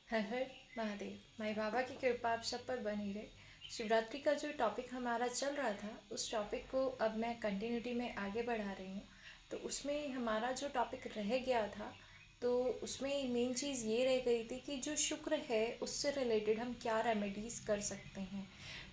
हर हर महादेव। माई बाबा की कृपा आप सब पर बनी रहे। शिवरात्रि का जो टॉपिक हमारा चल रहा था उस टॉपिक को अब मैं कंटिन्यूटी में आगे बढ़ा रही हूँ। तो उसमें हमारा जो टॉपिक रह गया था तो उसमें मेन चीज़ ये रह गई थी कि जो शुक्र है उससे रिलेटेड हम क्या रेमेडीज़ कर सकते हैं।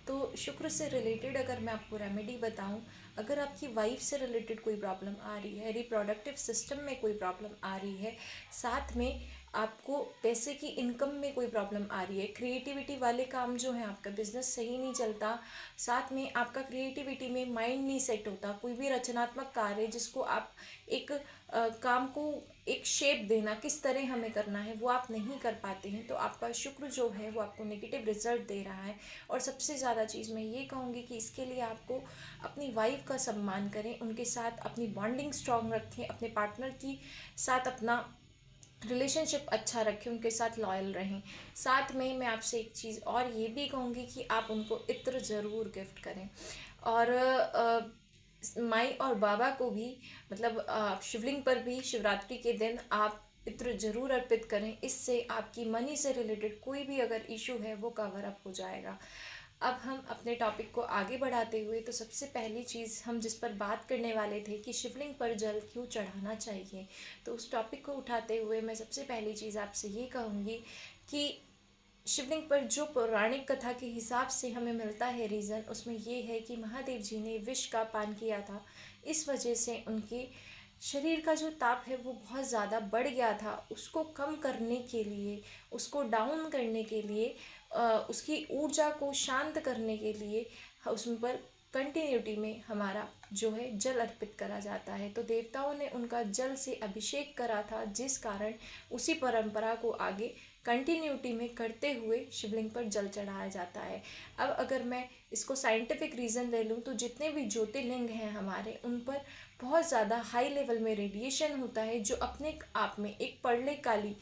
तो शुक्र से रिलेटेड अगर मैं आपको रेमेडी बताऊं, अगर आपकी वाइफ से रिलेटेड कोई प्रॉब्लम आ रही है, रिप्रोडक्टिव सिस्टम में कोई प्रॉब्लम आ रही है, साथ में आपको पैसे की इनकम में कोई प्रॉब्लम आ रही है, क्रिएटिविटी वाले काम जो है आपका बिजनेस सही नहीं चलता, साथ में आपका क्रिएटिविटी में माइंड नहीं सेट होता, कोई भी रचनात्मक कार्य जिसको आप एक काम को एक शेप देना किस तरह हमें करना है वो आप नहीं कर पाते हैं, तो आपका शुक्र जो है वो आपको नेगेटिव रिजल्ट दे रहा है। और सबसे ज़्यादा चीज़ मैं ये कहूँगी कि इसके लिए आपको अपनी वाइफ का सम्मान करें, उनके साथ अपनी बॉन्डिंग स्ट्रॉन्ग रखें, अपने पार्टनर की साथ अपना रिलेशनशिप अच्छा रखें, उनके साथ लॉयल रहें। साथ में मैं आपसे एक चीज़ और ये भी कहूँगी कि आप उनको इत्र ज़रूर गिफ्ट करें। और माई और बाबा को भी मतलब शिवलिंग पर भी शिवरात्रि के दिन आप इत्र ज़रूर अर्पित करें। इससे आपकी मनी से रिलेटेड कोई भी अगर इशू है वो कवर अप हो जाएगा। अब हम अपने टॉपिक को आगे बढ़ाते हुए तो सबसे पहली चीज़ हम जिस पर बात करने वाले थे कि शिवलिंग पर जल क्यों चढ़ाना चाहिए, तो उस टॉपिक को उठाते हुए मैं सबसे पहली चीज़ आपसे ये कहूँगी कि शिवलिंग पर जो पौराणिक कथा के हिसाब से हमें मिलता है रीज़न, उसमें ये है कि महादेव जी ने विष का पान किया था। इस वजह से उनके शरीर का जो ताप है वो बहुत ज़्यादा बढ़ गया था। उसको कम करने के लिए, उसको डाउन करने के लिए, उसकी ऊर्जा को शांत करने के लिए उस पर कंटिन्यूटी में हमारा जो है जल अर्पित करा जाता है। तो देवताओं ने उनका जल से अभिषेक करा था, जिस कारण उसी परंपरा को आगे कंटिन्यूटी में करते हुए शिवलिंग पर जल चढ़ाया जाता है। अब अगर मैं इसको साइंटिफिक रीज़न ले लूँ तो जितने भी ज्योतिर्लिंग हैं हमारे, उन पर बहुत ज़्यादा हाई लेवल में रेडिएशन होता है जो अपने आप में एक पर्ले काली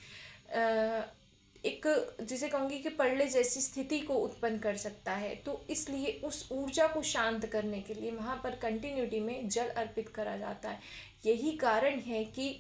एक जिसे कहूँगी कि पर्ले जैसी स्थिति को उत्पन्न कर सकता है। तो इसलिए उस ऊर्जा को शांत करने के लिए वहाँ पर कंटिन्यूटी में जल अर्पित करा जाता है। यही कारण है कि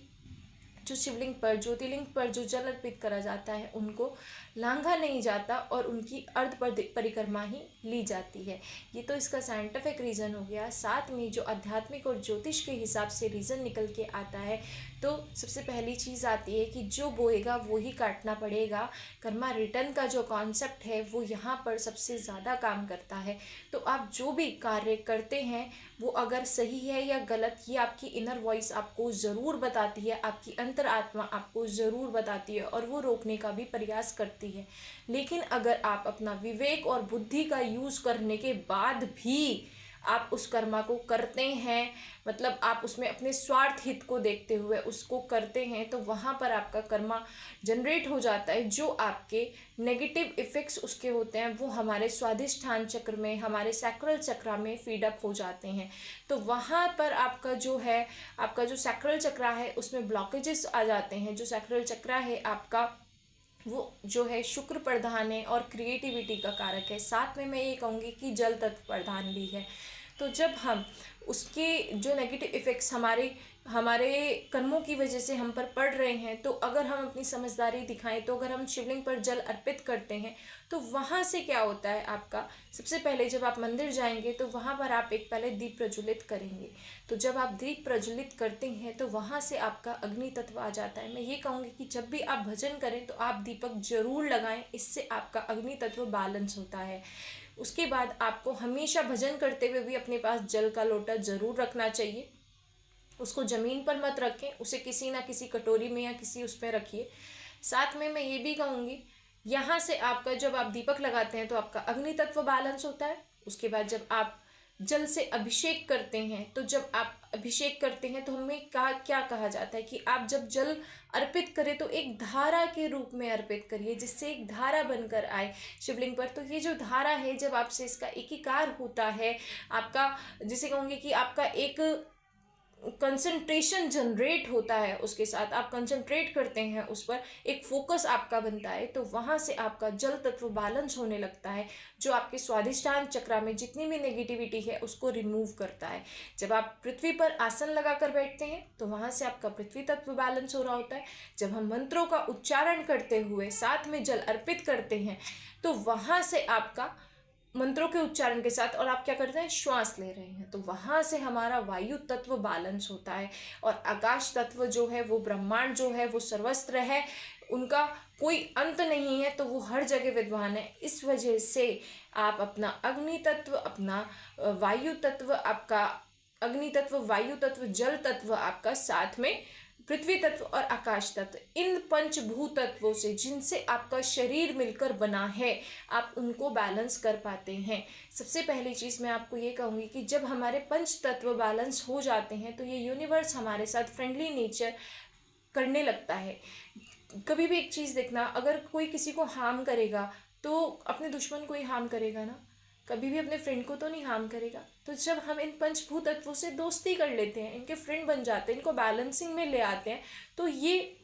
जो शिवलिंग पर ज्योतिर्लिंग पर जो जल अर्पित करा जाता है उनको लांघा नहीं जाता और उनकी अर्ध परिक्रमा ही ली जाती है। ये तो इसका साइंटिफिक रीज़न हो गया। साथ में जो आध्यात्मिक और ज्योतिष के हिसाब से रीज़न निकल के आता है, तो सबसे पहली चीज़ आती है कि जो बोएगा वो ही काटना पड़ेगा। कर्मा रिटर्न का जो कॉन्सेप्ट है वो यहाँ पर सबसे ज़्यादा काम करता है। तो आप जो भी कार्य करते हैं वो अगर सही है या गलत, ये आपकी इनर वॉइस आपको ज़रूर बताती है, आपकी अंतरात्मा आपको ज़रूर बताती है और वो रोकने का भी प्रयास करती है। लेकिन अगर आप अपना विवेक और बुद्धि का यूज़ करने के बाद भी आप उस कर्मा को करते हैं, मतलब आप उसमें अपने स्वार्थ हित को देखते हुए उसको करते हैं, तो वहाँ पर आपका कर्मा जनरेट हो जाता है। जो आपके नेगेटिव इफ़ेक्ट्स उसके होते हैं वो हमारे स्वाधिष्ठान चक्र में, हमारे सैक्रल चक्र में फीड अप हो जाते हैं। तो वहाँ पर आपका जो है, आपका जो सैक्रल चक्र है उसमें ब्लॉकेजेस आ जाते हैं। जो सैक्रल चक्र है आपका वो जो है शुक्र प्रधान है और क्रिएटिविटी का कारक है। साथ में मैं ये कहूँगी कि जल तत्व प्रधान भी है। तो जब हम उसके जो नेगेटिव इफ़ेक्ट्स हमारे हमारे कर्मों की वजह से हम पर पड़ रहे हैं, तो अगर हम अपनी समझदारी दिखाएं, तो अगर हम शिवलिंग पर जल अर्पित करते हैं तो वहाँ से क्या होता है आपका, सबसे पहले जब आप मंदिर जाएंगे तो वहाँ पर आप एक पहले दीप प्रज्वलित करेंगे। तो जब आप दीप प्रज्वलित करते हैं तो वहाँ से आपका अग्नि तत्व आ जाता है। मैं ये कहूँगी कि जब भी आप भजन करें तो आप दीपक जरूर लगाएं, इससे आपका अग्नि तत्व बैलेंस होता है। उसके बाद आपको हमेशा भजन करते हुए भी अपने पास जल का लोटा ज़रूर रखना चाहिए। उसको ज़मीन पर मत रखें, उसे किसी ना किसी कटोरी में या किसी उस पर रखिए। साथ में मैं ये भी कहूँगी, यहाँ से आपका जब आप दीपक लगाते हैं तो आपका अग्नि तत्व बैलेंस होता है। उसके बाद जब आप जल से अभिषेक करते हैं, तो जब आप अभिषेक करते हैं तो हमें क्या कहा जाता है कि आप जब जल अर्पित करें तो एक धारा के रूप में अर्पित करिए, जिससे एक धारा बनकर आए शिवलिंग पर। तो ये जो धारा है, जब आपसे इसका एकीकार होता है, आपका जिसे कहूँगी कि आपका एक कंसंट्रेशन जनरेट होता है, उसके साथ आप कंसंट्रेट करते हैं उस पर, एक फोकस आपका बनता है, तो वहाँ से आपका जल तत्व बैलेंस होने लगता है, जो आपके स्वादिष्टान चक्र में जितनी भी नेगेटिविटी है उसको रिमूव करता है। जब आप पृथ्वी पर आसन लगाकर बैठते हैं तो वहाँ से आपका पृथ्वी तत्व बैलेंस हो रहा होता है। जब हम मंत्रों का उच्चारण करते हुए साथ में जल अर्पित करते हैं तो वहाँ से आपका मंत्रों के उच्चारण के साथ, और आप क्या करते हैं, श्वास ले रहे हैं, तो वहाँ से हमारा वायु तत्व बैलेंस होता है। और आकाश तत्व जो है, वो ब्रह्मांड जो है, वो सर्वस्त्र है, उनका कोई अंत नहीं है, तो वो हर जगह विद्वान है। इस वजह से आप अपना अग्नि तत्व, अपना वायु तत्व, आपका अग्नि तत्व, वायु तत्व, जल तत्व आपका, साथ में पृथ्वी तत्व और आकाश तत्व, इन पंचभूत तत्वों से जिनसे आपका शरीर मिलकर बना है, आप उनको बैलेंस कर पाते हैं। सबसे पहली चीज़ मैं आपको ये कहूँगी कि जब हमारे पंच तत्व बैलेंस हो जाते हैं तो ये यूनिवर्स हमारे साथ फ्रेंडली नेचर करने लगता है। कभी भी एक चीज़ देखना, अगर कोई किसी को हार्म करेगा तो अपने दुश्मन को ही हार्म करेगा ना, कभी भी अपने फ्रेंड को तो नहीं हार्म करेगा। तो जब हम इन पंचभूत तत्वों से दोस्ती कर लेते हैं, इनके फ्रेंड बन जाते हैं, इनको बैलेंसिंग में ले आते हैं, तो ये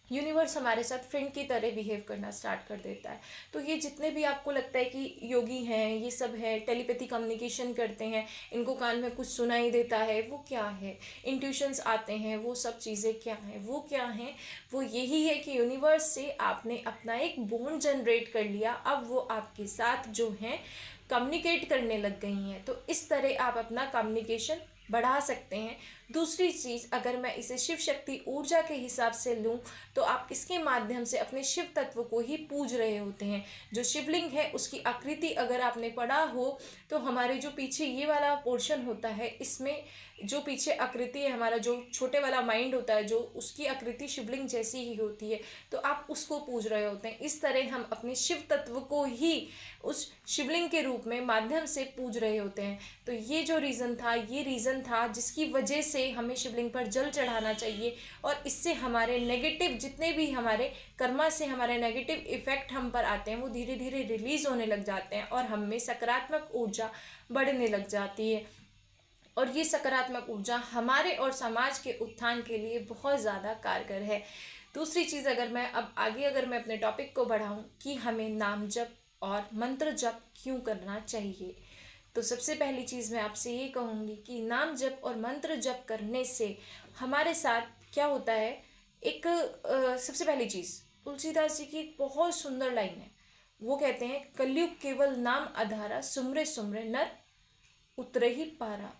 यूनिवर्स हमारे साथ फ्रेंड की तरह बिहेव करना स्टार्ट कर देता है। तो ये जितने भी आपको लगता है कि योगी हैं, ये सब है, टेलीपैथी कम्युनिकेशन करते हैं, इनको कान में कुछ सुनाई देता है, वो क्या है, इंट्यूशंस आते हैं, वो सब चीज़ें क्या हैं, वो क्या हैं, वो यही है कि यूनिवर्स से आपने अपना एक बॉन्ड जनरेट कर लिया, अब वो आपके साथ जो हैं कम्युनिकेट करने लग गई हैं। तो इस तरह आप अपना कम्युनिकेशन बढ़ा सकते हैं। दूसरी चीज़, अगर मैं इसे शिव शक्ति ऊर्जा के हिसाब से लूँ तो आप इसके माध्यम से अपने शिव तत्व को ही पूज रहे होते हैं। जो शिवलिंग है उसकी आकृति अगर आपने पढ़ा हो तो हमारे जो पीछे ये वाला पोर्शन होता है, इसमें जो पीछे आकृति है, हमारा जो छोटे वाला माइंड होता है, जो उसकी आकृति शिवलिंग जैसी ही होती है, तो आप उसको पूज रहे होते हैं। इस तरह हम अपने शिव तत्व को ही उस शिवलिंग के रूप में माध्यम से पूज रहे होते हैं। तो ये जो रीज़न था, ये रीज़न था जिसकी वजह से हमें शिवलिंग पर जल चढ़ाना चाहिए, और इससे हमारे नेगेटिव जितने भी हमारे कर्मा से हमारे नेगेटिव इफेक्ट हम पर आते हैं वो धीरे धीरे रिलीज होने लग जाते हैं, और हम में सकारात्मक ऊर्जा बढ़ने लग जाती है। और ये सकारात्मक ऊर्जा हमारे और समाज के उत्थान के लिए बहुत ज़्यादा कारगर है। दूसरी चीज़, अगर मैं अपने टॉपिक को बढ़ाऊँ कि हमें नाम जप और मंत्र जप क्यों करना चाहिए, तो सबसे पहली चीज़ मैं आपसे ये कहूँगी कि नाम जप और मंत्र जप करने से हमारे साथ क्या होता है। सबसे पहली चीज़, तुलसीदास जी की एक बहुत सुंदर लाइन है, वो कहते हैं, कलयुग केवल नाम आधारा, सुमरे सुमरे नर उतरे ही पारा।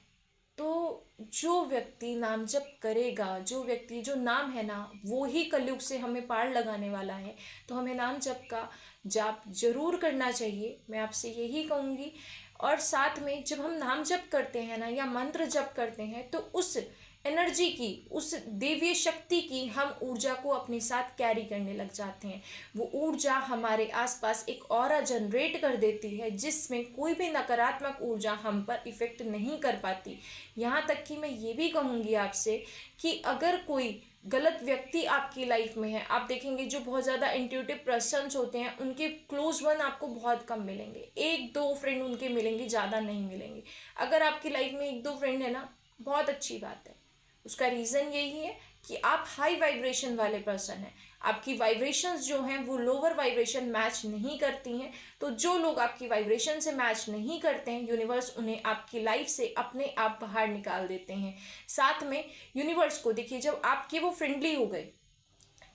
तो जो व्यक्ति नाम जप करेगा, जो नाम है ना, वो ही कलयुग से हमें पार लगाने वाला है। तो हमें नाम जप का जाप जरूर करना चाहिए, मैं आपसे यही कहूँगी। और साथ में जब हम नाम जप करते हैं ना, या मंत्र जप करते हैं, तो उस एनर्जी की, उस देवीय शक्ति की हम ऊर्जा को अपने साथ कैरी करने लग जाते हैं। वो ऊर्जा हमारे आसपास एक ऑरा जनरेट कर देती है, जिसमें कोई भी नकारात्मक ऊर्जा हम पर इफेक्ट नहीं कर पाती। यहाँ तक कि मैं ये भी कहूँगी आपसे कि अगर कोई गलत व्यक्ति आपकी लाइफ में है, आप देखेंगे जो बहुत ज़्यादा इंट्यूटिव पर्सन्स होते हैं, उनके क्लोज वन आपको बहुत कम मिलेंगे, एक दो फ्रेंड उनके मिलेंगे, ज़्यादा नहीं मिलेंगे। अगर आपकी लाइफ में एक दो फ्रेंड है ना, बहुत अच्छी बात है। उसका रीज़न यही है कि आप हाई वाइब्रेशन वाले पर्सन हैं, आपकी वाइब्रेशंस जो हैं वो लोअर वाइब्रेशन मैच नहीं करती हैं। तो जो लोग आपकी वाइब्रेशन से मैच नहीं करते हैं, यूनिवर्स उन्हें आपकी लाइफ से अपने आप बाहर निकाल देते हैं। साथ में यूनिवर्स को देखिए, जब आपके वो फ्रेंडली हो गए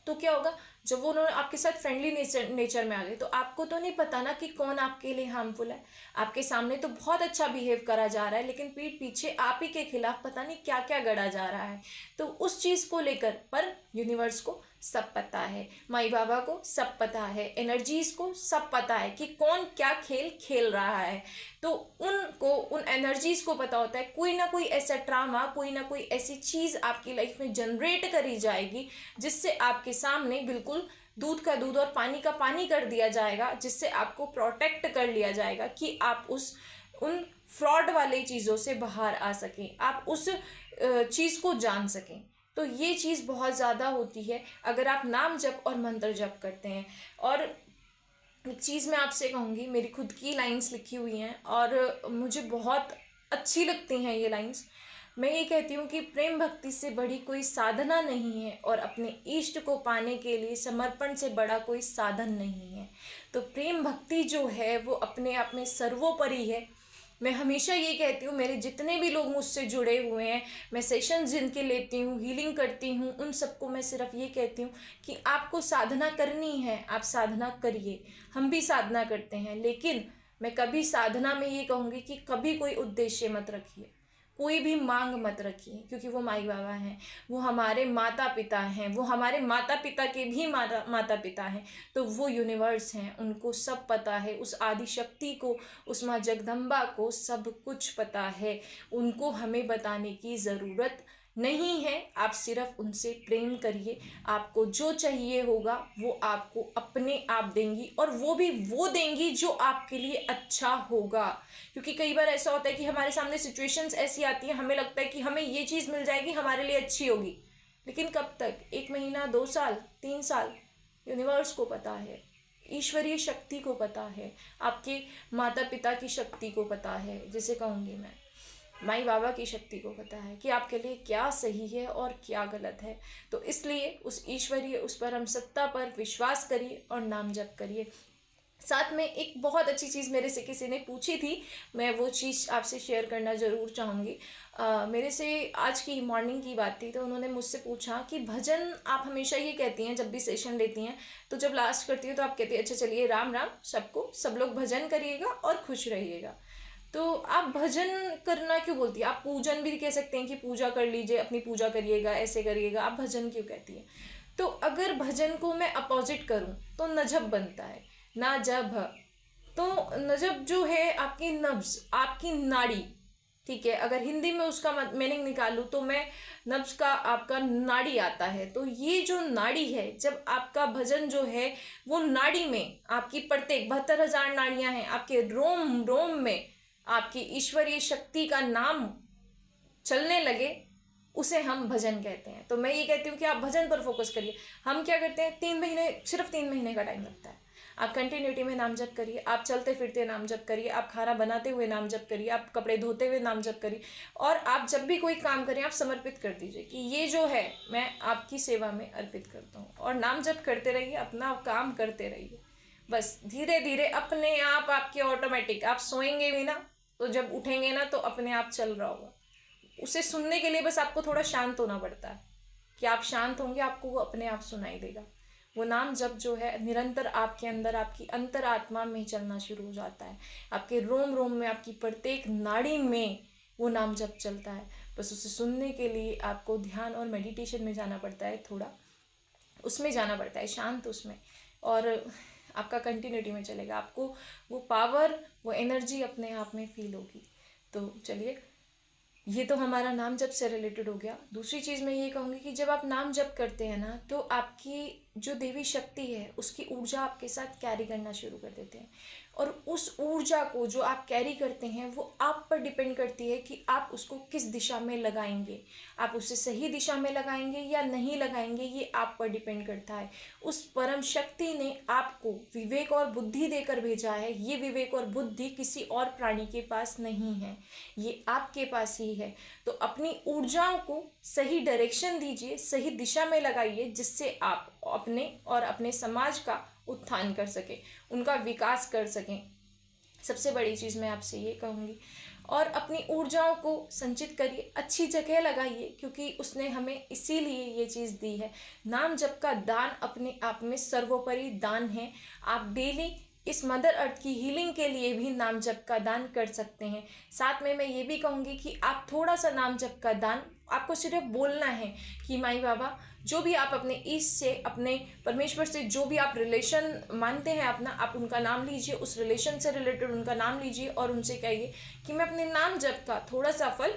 तो क्या होगा, जब वो उन्होंने आपके साथ फ्रेंडली नेचर में आ गए, तो आपको तो नहीं पता ना कि कौन आपके लिए हार्मफुल है। आपके सामने तो बहुत अच्छा बिहेव करा जा रहा है, लेकिन पीठ पीछे आप ही के खिलाफ पता नहीं क्या क्या गढ़ा जा रहा है। तो उस चीज़ को लेकर पर यूनिवर्स को सब पता है, माई बाबा को सब पता है, एनर्जीज को सब पता है कि कौन क्या खेल खेल रहा है। तो उन एनर्जीज को पता होता है, कोई ना कोई ऐसा ड्रामा, कोई ना कोई ऐसी चीज़ आपकी लाइफ में जनरेट करी जाएगी, जिससे आपके सामने बिल्कुल दूध का दूध और पानी का पानी कर दिया जाएगा, जिससे आपको प्रोटेक्ट कर लिया जाएगा कि आप उन फ्रॉड वाले चीज़ों से बाहर आ सकें, आप उस चीज़ को जान सकें। तो ये चीज़ बहुत ज़्यादा होती है अगर आप नाम जप और मंत्र जप करते हैं। और एक चीज़ मैं आपसे कहूँगी, मेरी खुद की लाइंस लिखी हुई हैं और मुझे बहुत अच्छी लगती हैं ये लाइंस। मैं ये कहती हूँ कि प्रेम भक्ति से बड़ी कोई साधना नहीं है और अपने इष्ट को पाने के लिए समर्पण से बड़ा कोई साधन नहीं है। तो प्रेम भक्ति जो है वो अपने आप में सर्वोपरि है। मैं हमेशा ये कहती हूँ, मेरे जितने भी लोग मुझसे जुड़े हुए हैं, मैं सेशंस जिनके लेती हूँ, हीलिंग करती हूँ, उन सबको मैं सिर्फ ये कहती हूँ कि आपको साधना करनी है, आप साधना करिए। हम भी साधना करते हैं, लेकिन मैं कभी साधना में ये कहूँगी कि कभी कोई उद्देश्य मत रखिए, कोई भी मांग मत रखिए, क्योंकि वो माई बाबा हैं, वो हमारे माता पिता हैं, वो हमारे माता पिता के भी माता पिता हैं। तो वो यूनिवर्स हैं, उनको सब पता है, उस आदि शक्ति को, उस माँ जगदम्बा को सब कुछ पता है। उनको हमें बताने की ज़रूरत नहीं है। आप सिर्फ उनसे प्रेम करिए, आपको जो चाहिए होगा वो आपको अपने आप देंगी, और वो भी वो देंगी जो आपके लिए अच्छा होगा। क्योंकि कई बार ऐसा होता है कि हमारे सामने सिचुएशंस ऐसी आती है, हमें लगता है कि हमें ये चीज़ मिल जाएगी, हमारे लिए अच्छी होगी, लेकिन कब तक? 1 महीना, 2 साल, 3 साल? यूनिवर्स को पता है, ईश्वरीय शक्ति को पता है, आपके माता पिता की शक्ति को पता है, जिसे कहूँगी मैं माई बाबा की शक्ति को पता है कि आपके लिए क्या सही है और क्या गलत है। तो इसलिए उस ईश्वरीय, उस परम सत्ता पर विश्वास करिए और नाम जप करिए। साथ में एक बहुत अच्छी चीज़ मेरे से किसी ने पूछी थी, मैं वो चीज़ आपसे शेयर करना ज़रूर चाहूँगी। मेरे से आज की मॉर्निंग की बात थी, तो उन्होंने मुझसे पूछा कि भजन आप हमेशा ये कहती हैं जब भी सेशन लेती हैं, तो जब लास्ट करती हैं तो आप कहती हैं अच्छा चलिए राम राम सबको, सब लोग भजन करिएगा और खुश रहिएगा। तो आप भजन करना क्यों बोलती है? आप पूजन भी कह सकते हैं कि पूजा कर लीजिए, अपनी पूजा करिएगा, ऐसे करिएगा, आप भजन क्यों कहती है? तो अगर भजन को मैं अपोजिट करूं तो नजब बनता है, ना जब। तो नजब जो है आपकी नब्ज, आपकी नाड़ी, ठीक है? अगर हिंदी में उसका मीनिंग निकालूं तो मैं नब्ज का आपका नाड़ी आता है। तो ये जो नाड़ी है, जब आपका भजन जो है वो नाड़ी में, आपकी प्रत्येक 72,000 नाड़ियां हैं, आपके रोम रोम में आपकी ईश्वरीय शक्ति का नाम चलने लगे, उसे हम भजन कहते हैं। तो मैं ये कहती हूँ कि आप भजन पर फोकस करिए। हम क्या करते हैं, 3 महीने, सिर्फ 3 महीने का टाइम लगता है। आप कंटिन्यूटी में नाम जप करिए, आप चलते फिरते नाम जप करिए, आप खाना बनाते हुए नाम जप करिए, आप कपड़े धोते हुए नाम जप करिए, और आप जब भी कोई काम करें आप समर्पित कर दीजिए कि ये जो है मैं आपकी सेवा में अर्पित करता हूँ, और नाम जप करते रहिए, अपना काम करते रहिए। बस धीरे धीरे अपने आप आपके ऑटोमेटिक, आप सोएंगे भी ना तो जब उठेंगे ना तो अपने आप चल रहा होगा। उसे सुनने के लिए बस आपको थोड़ा शांत होना पड़ता है, कि आप शांत होंगे आपको वो अपने आप सुनाई देगा। वो नाम जप जो है निरंतर आपके अंदर, आपकी अंतरात्मा में चलना शुरू हो जाता है, आपके रोम रोम में, आपकी प्रत्येक नाड़ी में वो नाम जप चलता है। बस उसे सुनने के लिए आपको ध्यान और मेडिटेशन में जाना पड़ता है, थोड़ा उसमें जाना पड़ता है, शांत उसमें, और आपका कंटिन्यूटी में चलेगा। आपको वो पावर, वो एनर्जी अपने आप में फील होगी। तो चलिए, ये तो हमारा नाम जप से रिलेटेड हो गया। दूसरी चीज़ मैं ये कहूँगी कि जब आप नाम जप करते हैं ना, तो आपकी जो देवी शक्ति है उसकी ऊर्जा आपके साथ कैरी करना शुरू कर देते हैं, और उस ऊर्जा को जो आप कैरी करते हैं वो आप पर डिपेंड करती है कि आप उसको किस दिशा में लगाएंगे। आप उसे सही दिशा में लगाएंगे या नहीं लगाएंगे, ये आप पर डिपेंड करता है। उस परम शक्ति ने आपको विवेक और बुद्धि देकर भेजा है। ये विवेक और बुद्धि किसी और प्राणी के पास नहीं है, ये आपके पास ही है। तो अपनी ऊर्जाओं को सही डायरेक्शन दीजिए, सही दिशा में लगाइए, जिससे आप अपने और अपने समाज का उत्थान कर सकें, उनका विकास कर सकें। सबसे बड़ी चीज़ मैं आपसे ये कहूँगी। और अपनी ऊर्जाओं को संचित करिए, अच्छी जगह लगाइए, क्योंकि उसने हमें इसीलिए ये चीज़ दी है। नाम जप का दान अपने आप में सर्वोपरि दान है। आप डेली इस मदर अर्थ की हीलिंग के लिए भी नाम जप का दान कर सकते हैं। साथ में मैं ये भी कहूँगी कि आप थोड़ा सा नाम जप का दान, आपको सिर्फ बोलना है कि माई बाबा, जो भी आप अपने ईश से, अपने परमेश्वर से जो भी आप रिलेशन मानते हैं अपना, आप उनका नाम लीजिए, उस रिलेशन से रिलेटेड उनका नाम लीजिए, और उनसे कहिए कि मैं अपने नाम जप का थोड़ा सा फल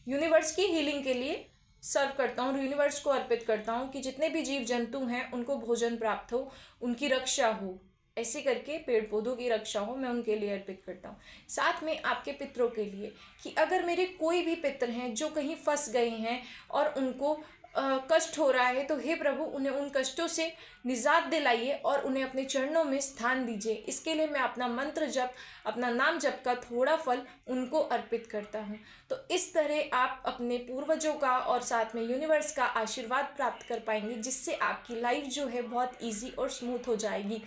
यूनिवर्स की हीलिंग के लिए सर्व करता हूँ, यूनिवर्स को अर्पित करता हूँ, कि जितने भी जीव जंतु हैं उनको भोजन प्राप्त हो, उनकी रक्षा हो, ऐसे करके पेड़ पौधों की रक्षा हो, मैं उनके लिए अर्पित करता हूँ। साथ में आपके पितरों के लिए, कि अगर मेरे कोई भी पितर हैं जो कहीं फंस गए हैं और उनको कष्ट हो रहा है, तो हे प्रभु उन्हें उन कष्टों से निजात दिलाइए और उन्हें अपने चरणों में स्थान दीजिए। इसके लिए मैं अपना मंत्र जप, अपना नाम जप का थोड़ा फल उनको अर्पित करता हूँ। तो इस तरह आप अपने पूर्वजों का और साथ में यूनिवर्स का आशीर्वाद प्राप्त कर पाएंगे, जिससे आपकी लाइफ जो है बहुत ईजी और स्मूथ हो जाएगी।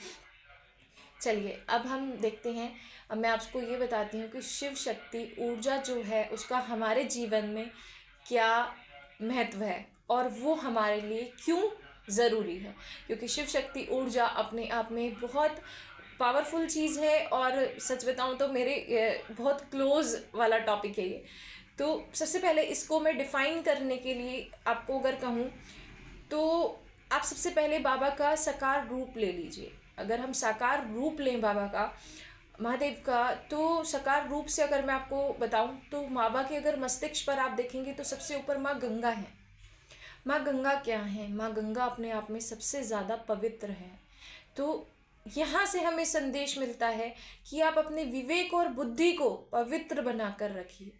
चलिए अब हम देखते हैं। अब मैं आपको ये बताती हूँ कि शिव शक्ति ऊर्जा जो है उसका हमारे जीवन में क्या महत्व है और वो हमारे लिए क्यों ज़रूरी है। क्योंकि शिव शक्ति ऊर्जा अपने आप में बहुत पावरफुल चीज़ है और सच बताऊँ तो मेरे बहुत क्लोज वाला टॉपिक है ये। तो सबसे पहले इसको मैं डिफ़ाइन करने के लिए आपको अगर कहूँ तो आप सबसे पहले बाबा का साकार रूप ले लीजिए। अगर हम साकार रूप लें बाबा का, महादेव का, तो साकार रूप से अगर मैं आपको बताऊं तो बाबा के अगर मस्तिष्क पर आप देखेंगे तो सबसे ऊपर माँ गंगा है। माँ गंगा क्या है? माँ गंगा अपने आप में सबसे ज़्यादा पवित्र है। तो यहाँ से हमें संदेश मिलता है कि आप अपने विवेक और बुद्धि को पवित्र बना कर रखिए।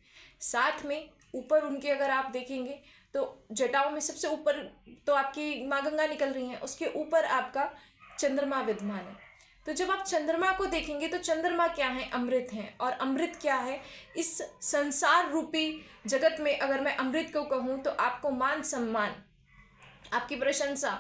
साथ में ऊपर उनके अगर आप देखेंगे तो जटाओं में सबसे ऊपर तो आपकी माँ गंगा निकल रही हैं, उसके ऊपर आपका चंद्रमा विद्यमान है। तो जब आप चंद्रमा को देखेंगे तो चंद्रमा क्या है? अमृत है। और अमृत क्या है? इस संसार रूपी जगत में अगर मैं अमृत को कहूँ तो आपको मान सम्मान, आपकी प्रशंसा,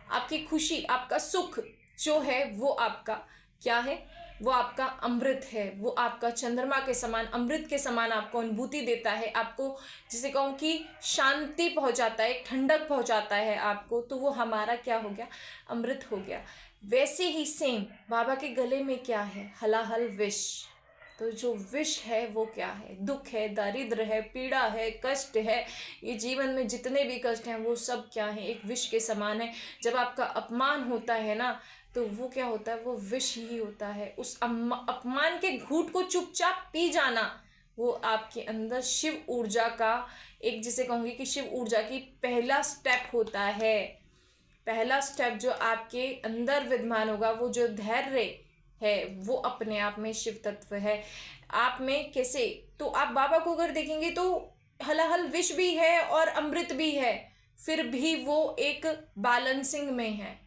आपकी खुशी, आपका सुख जो है वो आपका क्या है? वो आपका अमृत है। वो आपका चंद्रमा के समान, अमृत के समान आपको अनुभूति देता है। आपको जिसे कहूँ कि शांति पहुँचाता है, ठंडक पहुँचाता है आपको, तो वो हमारा क्या हो गया? अमृत हो गया। वैसे ही सेम बाबा के गले में क्या है? हलाहल विष। तो जो विष है वो क्या है? दुख है, दारिद्र है, पीड़ा है, कष्ट है। ये जीवन में जितने भी कष्ट हैं वो सब क्या है? एक विष के समान है। जब आपका अपमान होता है ना तो वो क्या होता है? वो विष ही होता है। उस अपमान के घूंट को चुपचाप पी जाना, वो आपके अंदर शिव ऊर्जा का एक, जिसे कहूँगी कि शिव ऊर्जा की पहला स्टेप होता है। पहला स्टेप जो आपके अंदर विद्यमान होगा, वो जो धैर्य है, वो अपने आप में शिव तत्व है। आप में कैसे? तो आप बाबा को अगर देखेंगे तो हलाहल विष भी है और अमृत भी है, फिर भी वो एक बैलेंसिंग में है,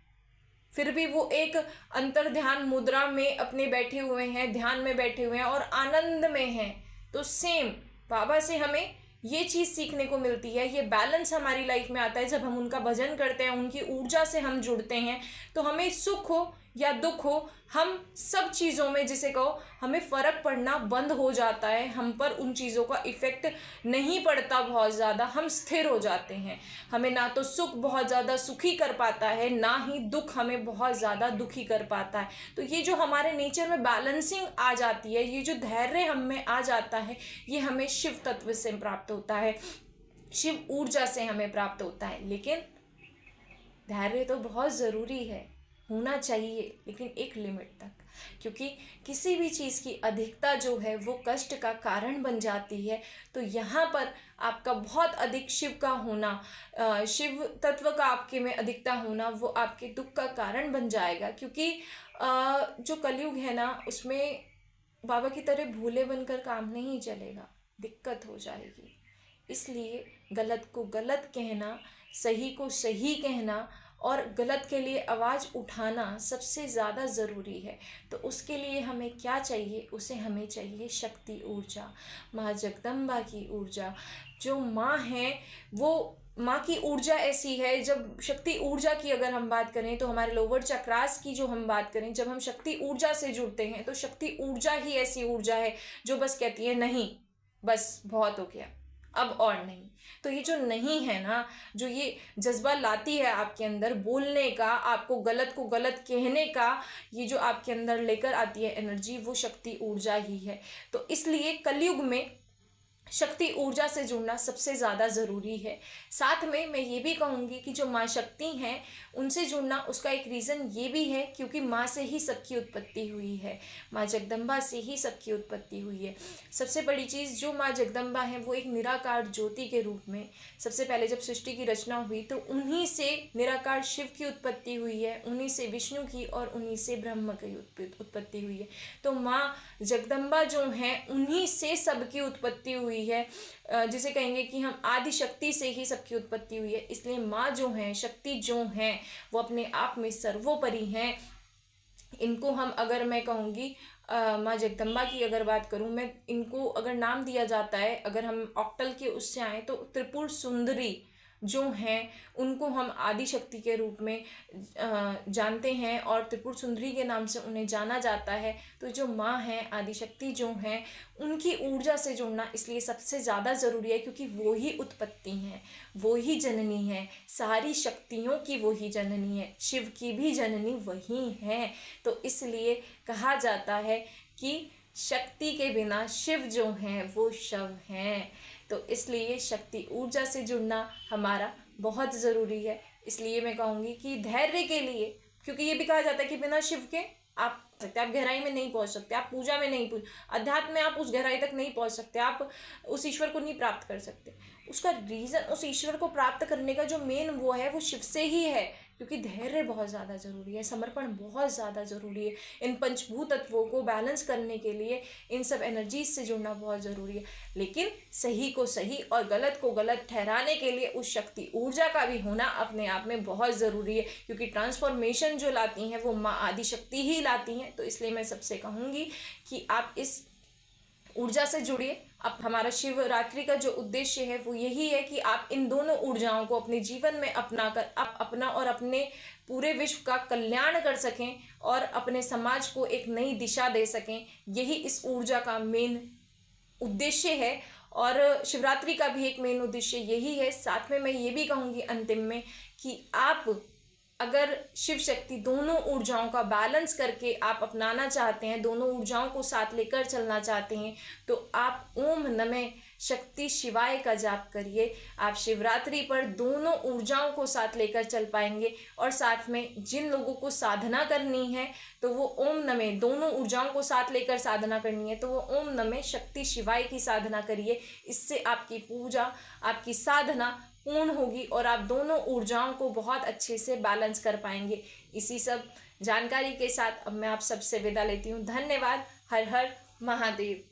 फिर भी वो एक अंतर ध्यान मुद्रा में अपने बैठे हुए हैं, ध्यान में बैठे हुए हैं और आनंद में हैं। तो सेम बाबा से हमें ये चीज़ सीखने को मिलती है। ये बैलेंस हमारी लाइफ में आता है जब हम उनका भजन करते हैं, उनकी ऊर्जा से हम जुड़ते हैं। तो हमें सुख हो या दुख हो, हम सब चीज़ों में जिसे कहो हमें फ़र्क पड़ना बंद हो जाता है। हम पर उन चीज़ों का इफ़ेक्ट नहीं पड़ता बहुत ज़्यादा, हम स्थिर हो जाते हैं। हमें ना तो सुख बहुत ज़्यादा सुखी कर पाता है, ना ही दुख हमें बहुत ज़्यादा दुखी कर पाता है। तो ये जो हमारे नेचर में बैलेंसिंग आ जाती है, ये जो धैर्य हम में आ जाता है, ये हमें शिव तत्व से प्राप्त होता है, शिव ऊर्जा से हमें प्राप्त होता है। लेकिन धैर्य तो बहुत ज़रूरी है, होना चाहिए, लेकिन एक लिमिट तक। क्योंकि किसी भी चीज़ की अधिकता जो है वो कष्ट का कारण बन जाती है। तो यहाँ पर आपका बहुत अधिक शिव का होना, शिव तत्व का आपके में अधिकता होना, वो आपके दुख का कारण बन जाएगा। क्योंकि जो कलयुग है ना, उसमें बाबा की तरह भोले बनकर काम नहीं चलेगा, दिक्कत हो जाएगी। इसलिए गलत को गलत कहना, सही को सही कहना और गलत के लिए आवाज़ उठाना सबसे ज़्यादा ज़रूरी है। तो उसके लिए हमें क्या चाहिए? उसे हमें चाहिए शक्ति ऊर्जा, माँ जगदम्बा की ऊर्जा। जो माँ है वो माँ की ऊर्जा ऐसी है, जब शक्ति ऊर्जा की अगर हम बात करें तो हमारे लोअर चक्रास की जो हम बात करें, जब हम शक्ति ऊर्जा से जुड़ते हैं तो शक्ति ऊर्जा ही ऐसी ऊर्जा है जो बस कहती है नहीं, बस बहुत हो गया, अब और नहीं। तो ये जो नहीं है ना, जो ये जज्बा लाती है आपके अंदर बोलने का, आपको गलत को गलत कहने का, ये जो आपके अंदर लेकर आती है एनर्जी, वो शक्ति ऊर्जा ही है। तो इसलिए कलयुग में शक्ति ऊर्जा से जुड़ना सबसे ज़्यादा ज़रूरी है। साथ में मैं ये भी कहूँगी कि जो माँ शक्ति हैं उनसे जुड़ना, उसका एक रीज़न ये भी है क्योंकि माँ से ही सबकी उत्पत्ति हुई है, माँ जगदम्बा से ही सबकी उत्पत्ति हुई है। सबसे बड़ी चीज़ जो माँ जगदम्बा है वो एक निराकार ज्योति के रूप में सबसे पहले जब सृष्टि की रचना हुई तो उन्हीं से निराकार शिव की उत्पत्ति हुई है, उन्हीं से विष्णु की और उन्हीं से ब्रह्म की उत्पत्ति हुई है। तो माँ जगदम्बा जो हैं उन्हीं से सबकी उत्पत्ति हुई हुई है, जिसे कहेंगे कि हम आदि शक्ति से ही सबकी उत्पत्ति हुई है। इसलिए माँ जो हैं, शक्ति जो हैं, वो अपने आप में सर्वोपरि हैं। इनको हम, अगर मैं कहूँगी माँ जगदम्बा की अगर बात करूँ मैं, इनको अगर नाम दिया जाता है, अगर हम ऑक्टल के उससे आए तो त्रिपुर सुंदरी जो हैं उनको हम आदि शक्ति के रूप में जानते हैं और त्रिपुर सुंदरी के नाम से उन्हें जाना जाता है। तो जो माँ हैं, आदि शक्ति जो हैं, उनकी ऊर्जा से जुड़ना इसलिए सबसे ज़्यादा ज़रूरी है, क्योंकि वो ही उत्पत्ति हैं, वो ही जननी है, सारी शक्तियों की वो ही जननी है, शिव की भी जननी वही है। तो इसलिए कहा जाता है कि शक्ति के बिना शिव जो हैं वो शव हैं। तो इसलिए शक्ति ऊर्जा से जुड़ना हमारा बहुत ज़रूरी है। इसलिए मैं कहूँगी कि धैर्य के लिए, क्योंकि ये भी कहा जाता है कि बिना शिव के आप गहराई में नहीं पहुंच सकते, आप पूजा में नहीं पहुंच, अध्यात्म में आप उस गहराई तक नहीं पहुंच सकते, आप उस ईश्वर को नहीं प्राप्त कर सकते। उसका रीज़न, उस ईश्वर को प्राप्त करने का जो मेन वो है, वो शिव से ही है, क्योंकि धैर्य बहुत ज़्यादा ज़रूरी है, समर्पण बहुत ज़्यादा ज़रूरी है। इन पंचभूत तत्वों को बैलेंस करने के लिए इन सब एनर्जीज से जुड़ना बहुत ज़रूरी है। लेकिन सही को सही और गलत को गलत ठहराने के लिए उस शक्ति ऊर्जा का भी होना अपने आप में बहुत ज़रूरी है, क्योंकि ट्रांसफॉर्मेशन जो लाती हैं वो माँ आदि शक्ति ही लाती हैं। तो इसलिए मैं सबसे कहूँगी कि आप इस ऊर्जा से जुड़िए। अब हमारा शिवरात्रि का जो उद्देश्य है वो यही है कि आप इन दोनों ऊर्जाओं को अपने जीवन में अपनाकर आप अपना और अपने पूरे विश्व का कल्याण कर सकें और अपने समाज को एक नई दिशा दे सकें। यही इस ऊर्जा का मेन उद्देश्य है और शिवरात्रि का भी एक मेन उद्देश्य यही है। साथ में मैं ये भी कहूँगी अंतिम में कि आप अगर शिव शक्ति दोनों ऊर्जाओं का बैलेंस करके आप अपनाना चाहते हैं, दोनों ऊर्जाओं को साथ लेकर चलना चाहते हैं, तो आप ओम नमः शक्ति शिवाय का जाप करिए। आप शिवरात्रि पर दोनों ऊर्जाओं को साथ लेकर चल पाएंगे। और साथ में जिन लोगों को साधना करनी है तो वो ओम नमः, दोनों ऊर्जाओं को साथ लेकर साधना करनी है तो वो ओम नमः शक्ति शिवाय की साधना करिए। इससे आपकी पूजा, आपकी साधना पूर्ण होगी और आप दोनों ऊर्जाओं को बहुत अच्छे से बैलेंस कर पाएंगे। इसी सब जानकारी के साथ अब मैं आप सबसे विदा लेती हूँ। धन्यवाद। हर हर महादेव।